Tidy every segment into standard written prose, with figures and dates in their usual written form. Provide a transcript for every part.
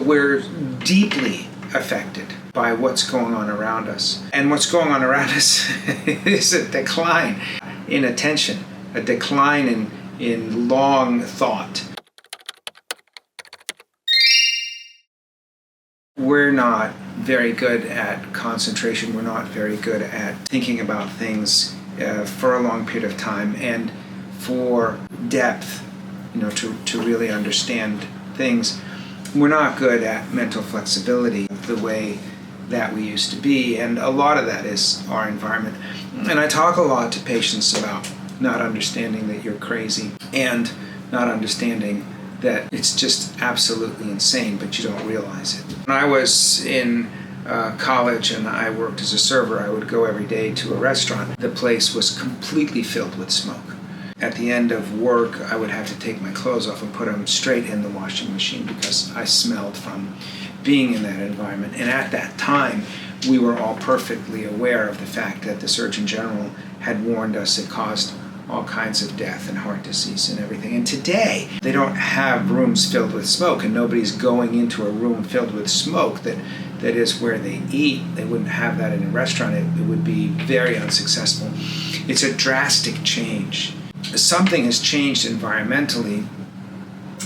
we're deeply affected by what's going on around us. And what's going on around us is a decline in attention, a decline in long thought. We're not very good at concentration. We're not very good at thinking about things for a long period of time and for depth, to really understand things. We're not good at mental flexibility the way that we used to be, and a lot of that is our environment. And I talk a lot to patients about not understanding that you're crazy and not understanding that it's just absolutely insane, but you don't realize it. When I was in college and I worked as a server, I would go every day to a restaurant. The place was completely filled with smoke. At the end of work, I would have to take my clothes off and put them straight in the washing machine because I smelled from being in that environment. And at that time, we were all perfectly aware of the fact that the Surgeon General had warned us it caused all kinds of death and heart disease and everything. And today, they don't have rooms filled with smoke, and nobody's going into a room filled with smoke that is where they eat. They wouldn't have that in a restaurant. It would be very unsuccessful. It's a drastic change. Something has changed environmentally,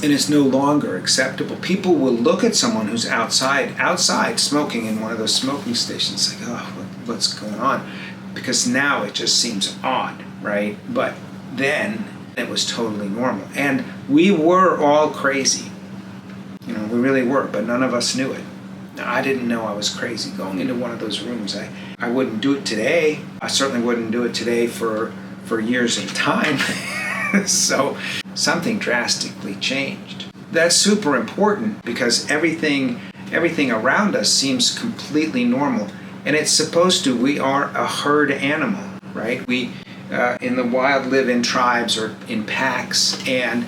and it's no longer acceptable. People will look at someone who's outside smoking in one of those smoking stations, like, oh, what's going on? Because now it just seems odd, right? But then it was totally normal. And we were all crazy. We really were, but none of us knew it. Now, I didn't know I was crazy going into one of those rooms. I wouldn't do it today. I certainly wouldn't do it today for years at a time. So something drastically changed. That's super important because everything around us seems completely normal. And it's supposed to. We are a herd animal, right? We in the wild live in tribes or in packs, and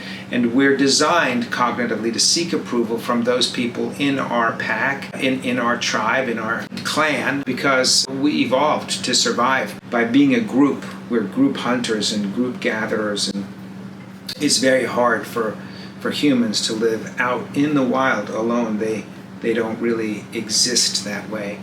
we're designed cognitively to seek approval from those people in our pack, in our tribe, in our clan, because we evolved to survive by being a group. We're group hunters and group gatherers, and it's very hard for humans to live out in the wild alone. They don't really exist that way.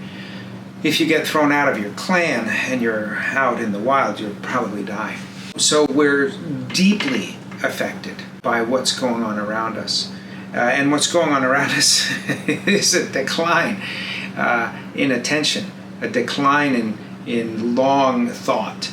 If you get thrown out of your clan and you're out in the wild, you'll probably die. So we're deeply affected by what's going on around us. And what's going on around us is a decline in attention, a decline in long thought.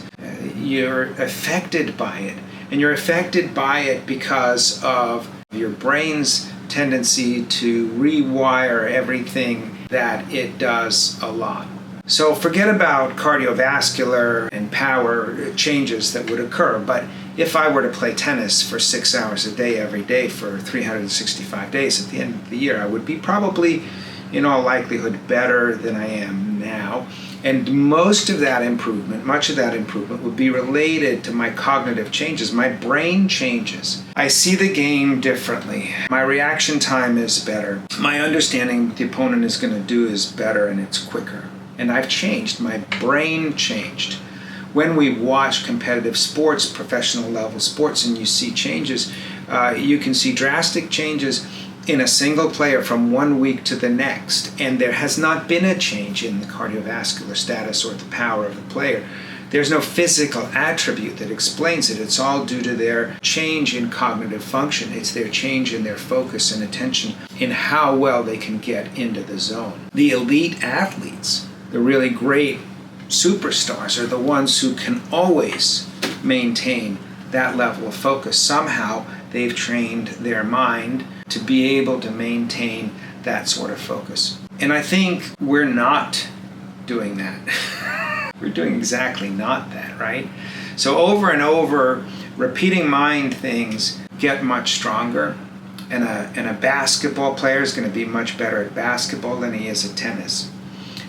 You're affected by it. And you're affected by it because of your brain's tendency to rewire everything that it does a lot. So forget about cardiovascular and power changes that would occur, but if I were to play tennis for 6 hours a day every day for 365 days at the end of the year, I would be probably, in all likelihood, better than I am now. And much of that improvement would be related to my cognitive changes. My brain changes. I see the game differently. My reaction time is better. My understanding what the opponent is going to do is better, and it's quicker. And I've changed. My brain changed. When we watch competitive sports, professional level sports, and you see changes, you can see drastic changes in a single player from 1 week to the next. And there has not been a change in the cardiovascular status or the power of the player. There's no physical attribute that explains it. It's all due to their change in cognitive function. It's their change in their focus and attention, in how well they can get into the zone. The elite athletes, the really great superstars, are the ones who can always maintain that level of focus. Somehow they've trained their mind to be able to maintain that sort of focus. And I think we're not doing that. We're doing exactly not that, right? So over and over, repeating mind things get much stronger. And a basketball player is going to be much better at basketball than he is at tennis.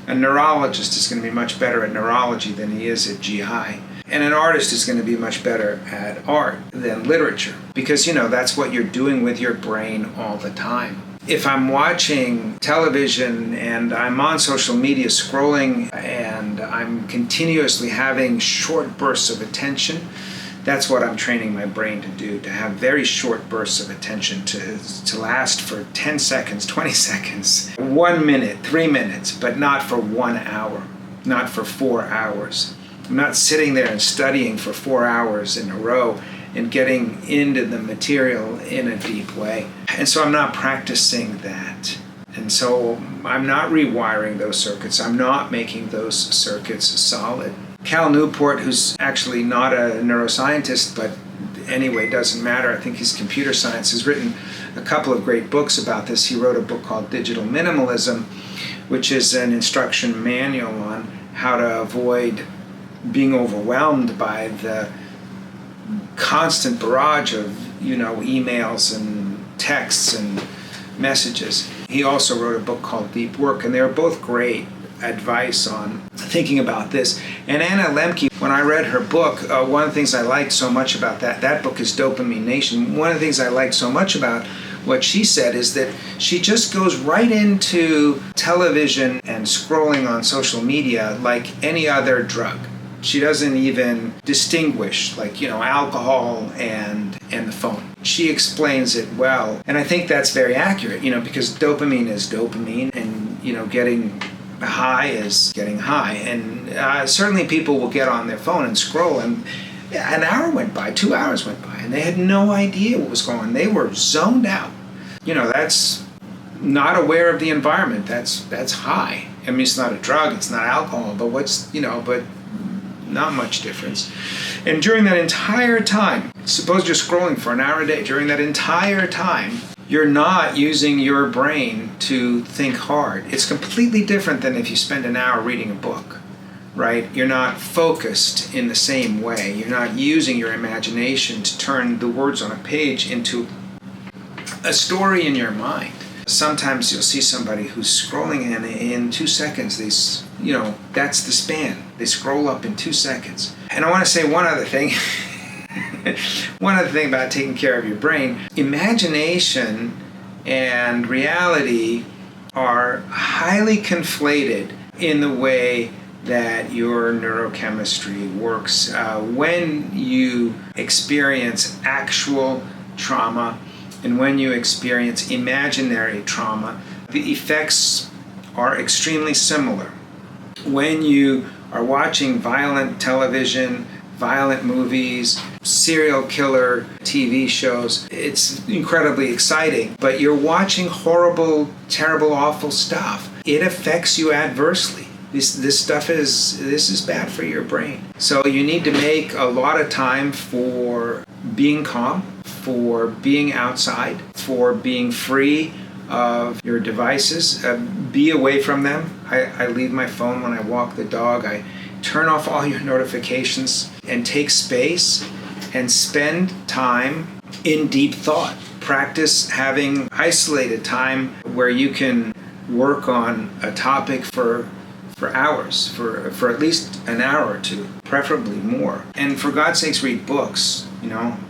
A neurologist is going to be much better at neurology than he is at GI. And an artist is going to be much better at art than literature. Because, that's what you're doing with your brain all the time. If I'm watching television and I'm on social media scrolling and I'm continuously having short bursts of attention, That's what I'm training my brain to do, to have very short bursts of attention, to last for 10 seconds, 20 seconds, 1 minute, 3 minutes, but not for 1 hour, not for 4 hours. I'm not sitting there and studying for 4 hours in a row and getting into the material in a deep way. And so I'm not practicing that. And so I'm not rewiring those circuits. I'm not making those circuits solid. Cal Newport, who's actually not a neuroscientist, but anyway, doesn't matter. I think he's computer science, has written a couple of great books about this. He wrote a book called Digital Minimalism, which is an instruction manual on how to avoid being overwhelmed by the constant barrage of, emails and texts and messages. He also wrote a book called Deep Work, and they're both great advice on thinking about this. And Anna Lemke, when I read her book, one of the things I liked so much about that book is Dopamine Nation. One of the things I liked so much about what she said is that she just goes right into television and scrolling on social media like any other drug. She doesn't even distinguish, alcohol and the phone. She explains it well. And I think that's very accurate, because dopamine is dopamine, and, getting high is getting high. And certainly people will get on their phone and scroll, and an hour went by, 2 hours went by, and they had no idea what was going on. They were zoned out. That's not aware of the environment. That's high. I mean, it's not a drug, it's not alcohol, but but not much difference. And during that entire time, suppose you're scrolling for an hour a day, during that entire time, you're not using your brain to think hard. It's completely different than if you spend an hour reading a book, right? You're not focused in the same way. You're not using your imagination to turn the words on a page into a story in your mind. Sometimes you'll see somebody who's scrolling and in 2 seconds, that's the span. They scroll up in 2 seconds. And I want to say one other thing. One other thing about taking care of your brain. Imagination and reality are highly conflated in the way that your neurochemistry works. When you experience actual trauma and when you experience imaginary trauma, the effects are extremely similar. When you are watching violent television, violent movies, serial killer TV shows, it's incredibly exciting, but you're watching horrible, terrible, awful stuff. It affects you adversely. This is bad for your brain. So you need to make a lot of time for being calm, for being outside, for being free of your devices. Be away from them. I leave my phone when I walk the dog. I turn off all your notifications and take space and spend time in deep thought. Practice having isolated time where you can work on a topic for hours, for at least an hour or two, preferably more. And for God's sakes, read books.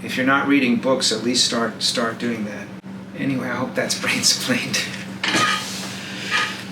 If you're not reading books, at least start doing that. Anyway, I hope that's brain explained.